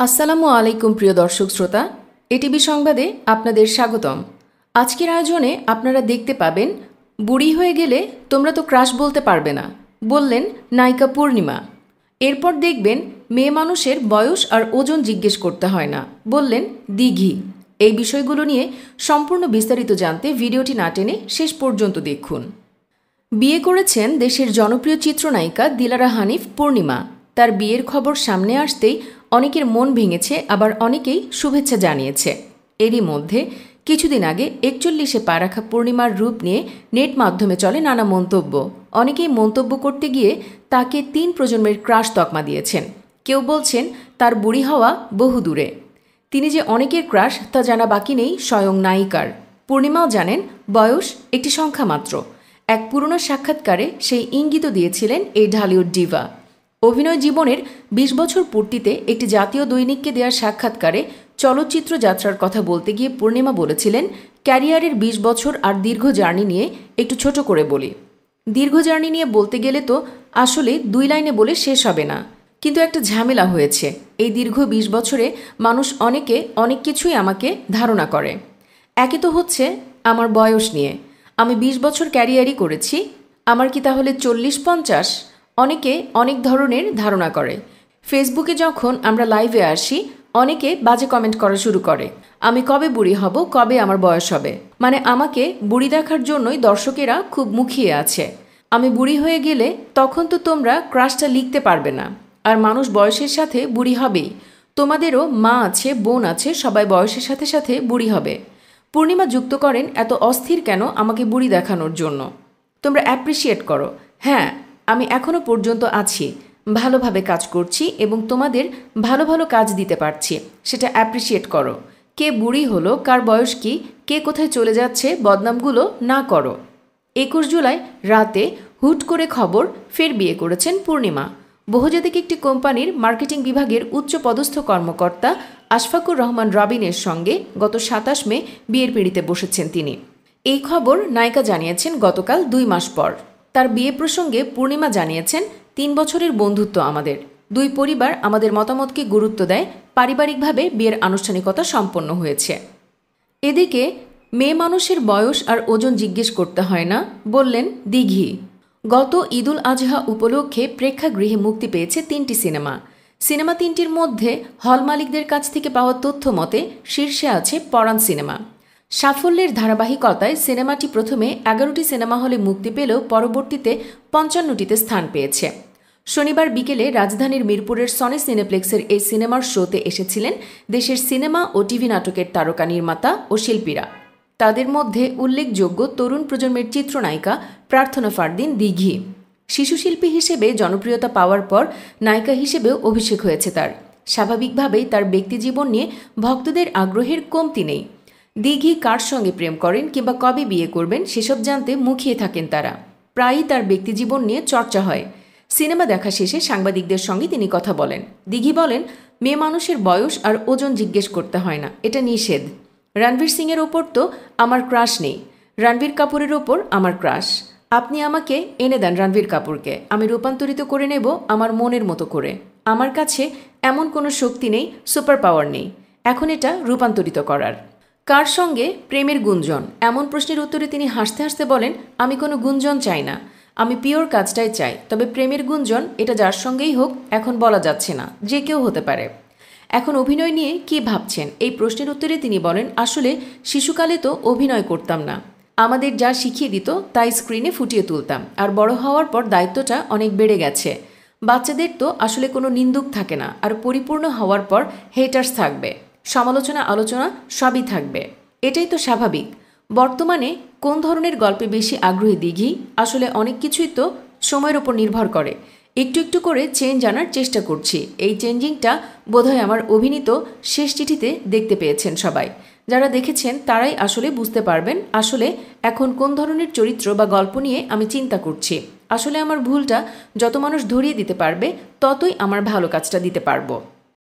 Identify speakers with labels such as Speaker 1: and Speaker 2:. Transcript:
Speaker 1: আসসালামু আলাইকুম প্রিয় দর্শক শ্রোতা, এটিভি সংবাদে আপনাদের স্বাগতম। আজকের আয়োজনে আপনারা দেখতে পাবেন বুড়ি হয়ে গেলে তোমরা তো ক্রাশ বলতে পারবে না, বললেন নায়িকা পূর্ণিমা। এরপর দেখবেন মেয়ে মানুষের বয়স আর ওজন জিজ্ঞেস করতে হয় না, বললেন দিঘি। এই বিষয়গুলো নিয়ে সম্পূর্ণ বিস্তারিত জানতে ভিডিওটি না টেনে শেষ পর্যন্ত দেখুন। বিয়ে করেছেন দেশের জনপ্রিয় চিত্রনায়িকা দিলারা হানিফ পূর্ণিমা। তার বিয়ের খবর সামনে আসতেই অনেকের মন ভেঙেছে, আবার অনেকেই শুভেচ্ছা জানিয়েছে। এরই মধ্যে কিছুদিন আগে 41-এ পা রাখা পূর্ণিমার রূপ নিয়ে নেট মাধ্যমে চলে নানা মন্তব্য। অনেকেই মন্তব্য করতে গিয়ে তাকে 3 প্রজন্মের ক্রাশ তকমা দিয়েছেন। কেউ বলছেন তার বুড়ি হওয়া বহু দূরে। তিনি যে অনেকের ক্রাশ তা জানা বাকি নেই স্বয়ং নায়িকার। পূর্ণিমাও জানেন বয়স একটি সংখ্যা মাত্র। এক পুরনো সাক্ষাৎকারে সেই ইঙ্গিত দিয়েছিলেন এই ঢালিউড ডিভা। অভিনয় জীবনের 20 বছর পূর্তিতে একটি জাতীয় দৈনিককে দেওয়া সাক্ষাৎকারে চলচ্চিত্র যাত্রার কথা বলতে গিয়ে পূর্ণিমা বলেছিলেন, ক্যারিয়ারের 20 বছর আর দীর্ঘ জার্নি নিয়ে একটু ছোট করে বলি। দীর্ঘ জার্নি নিয়ে বলতে গেলে তো আসলে 2 লাইনে বলে শেষ হবে না, কিন্তু একটা ঝামেলা হয়েছে। এই দীর্ঘ 20 বছরে মানুষ অনেক কিছুই আমাকে ধারণা করে। একে তো হচ্ছে আমার বয়স নিয়ে, আমি 20 বছর ক্যারিয়ারই করেছি, আমার কি তাহলে 40-50? অনেকে অনেক ধরনের ধারণা করে। ফেসবুকে যখন আমরা লাইভে আসি, অনেকে বাজে কমেন্ট করা শুরু করে, আমি কবে বুড়ি হব, কবে আমার বয়স হবে। মানে আমাকে বুড়ি দেখার জন্যই দর্শকেরা খুব মুখিয়ে আছে। আমি বুড়ি হয়ে গেলে তখন তো তোমরা ক্রাশটা লিখতে পারবে না। আর মানুষ বয়সের সাথে বুড়ি হবেই। তোমাদেরও মা আছে, বোন আছে, সবাই বয়সের সাথে সাথে বুড়ি হবে। পূর্ণিমা যুক্ত করেন, এত অস্থির কেন আমাকে বুড়ি দেখানোর জন্য? তোমরা অ্যাপ্রিসিয়েট করো। হ্যাঁ, আমি এখনও পর্যন্ত আছি, ভালোভাবে কাজ করছি এবং তোমাদের ভালো ভালো কাজ দিতে পারছি, সেটা অ্যাপ্রিসিয়েট করো। কে বুড়ি হলো, কার বয়স কি, কে কোথায় চলে যাচ্ছে, বদনামগুলো না করো। 21 জুলাই রাতে হুট করে খবর ফের বিয়ে করেছেন পূর্ণিমা। বহুজাতিক একটি কোম্পানির মার্কেটিং বিভাগের উচ্চ পদস্থ কর্মকর্তা আশফাকুর রহমান রবিনের সঙ্গে গত 27 মে বিয়ের পিঁড়িতে বসেছেন তিনি। এই খবর নায়িকা জানিয়েছেন গতকাল 2 মাস পর। তার বিয়ে প্রসঙ্গে পূর্ণিমা জানিয়েছেন, 3 বছরের বন্ধুত্ব আমাদের, 2 পরিবার আমাদের মতামতকে গুরুত্ব দেয়, পারিবারিকভাবে বিয়ের আনুষ্ঠানিকতা সম্পন্ন হয়েছে। এদিকে মেয়ে মানুষের বয়স আর ওজন জিজ্ঞেস করতে হয় না, বললেন দিঘি। গত ঈদুল আজহা উপলক্ষে প্রেক্ষাগৃহে মুক্তি পেয়েছে 3টি সিনেমা। সিনেমা 3টির মধ্যে হল মালিকদের কাছ থেকে পাওয়া তথ্য মতে শীর্ষে আছে পরাণ সিনেমা। সাফল্যের ধারাবাহিকতায় সিনেমাটি প্রথমে 11টি সিনেমা হলে মুক্তি পেলেও পরবর্তীতে 55টিতে স্থান পেয়েছে। শনিবার বিকেলে রাজধানীর মিরপুরের সনি সিনেপ্লেক্সের এই সিনেমার শোতে এসেছিলেন দেশের সিনেমা ও টিভি নাটকের তারকা, নির্মাতা ও শিল্পীরা। তাদের মধ্যে উল্লেখযোগ্য তরুণ প্রজন্মের চিত্রনায়িকা প্রার্থনা ফারদিন দিঘি। শিশুশিল্পী হিসেবে জনপ্রিয়তা পাওয়ার পর নায়িকা হিসেবেও অভিষেক হয়েছে তার। স্বাভাবিকভাবেই তার ব্যক্তিজীবন নিয়ে ভক্তদের আগ্রহের কমতি নেই। দিঘি কার সঙ্গে প্রেম করেন কিংবা কবে বিয়ে করবেন সেসব জানতে মুখিয়ে থাকেন তারা। প্রায়ই তার ব্যক্তিজীবন নিয়ে চর্চা হয়। সিনেমা দেখা শেষে সাংবাদিকদের সঙ্গে তিনি কথা বলেন। দিঘি বলেন, মেয়ে মানুষের বয়স আর ওজন জিজ্ঞেস করতে হয় না, এটা নিষেধ। রণবীর সিংয়ের ওপর তো আমার ক্রাশ নেই, রণবীর কাপুরের ওপর আমার ক্রাশ। আপনি আমাকে এনে দেন রণবীর কাপুরকে, আমি রূপান্তরিত করে নেব আমার মনের মতো করে। আমার কাছে এমন কোনো শক্তি নেই, সুপার পাওয়ার নেই এখন এটা রূপান্তরিত করার। কার সঙ্গে প্রেমের গুঞ্জন, এমন প্রশ্নের উত্তরে তিনি হাসতে হাসতে বলেন, আমি কোনো গুঞ্জন চাই না, আমি পিওর কাজটাই চাই। তবে প্রেমের গুঞ্জন এটা যার সঙ্গেই হোক এখন বলা যাচ্ছে না, যে কেউ হতে পারে। এখন অভিনয় নিয়ে কি ভাবছেন, এই প্রশ্নের উত্তরে তিনি বলেন, আসলে শিশুকালে তো অভিনয় করতাম না, আমাদের যা শিখিয়ে দিত তাই স্ক্রিনে ফুটিয়ে তুলতাম। আর বড় হওয়ার পর দায়িত্বটা অনেক বেড়ে গেছে। বাচ্চাদের তো আসলে কোনো নিন্দুক থাকে না, আর পরিপূর্ণ হওয়ার পর হেটার্স থাকবে, সমালোচনা আলোচনা সবই থাকবে, এটাই তো স্বাভাবিক। বর্তমানে কোন ধরনের গল্পে বেশি আগ্রহী দিঘি, আসলে অনেক কিছুই তো সময়ের উপর নির্ভর করে। একটু একটু করে চেঞ্জ আনার চেষ্টা করছি। এই চেঞ্জিংটা বোধহয় আমার অভিনীত শেষ চিঠিতে দেখতে পেয়েছেন সবাই। যারা দেখেছেন তারাই আসলে বুঝতে পারবেন আসলে এখন কোন ধরনের চরিত্র বা গল্প নিয়ে আমি চিন্তা করছি। আসলে আমার ভুলটা যত মানুষ ধরিয়ে দিতে পারবে ততই আমার ভালো কাজটা দিতে পারবো।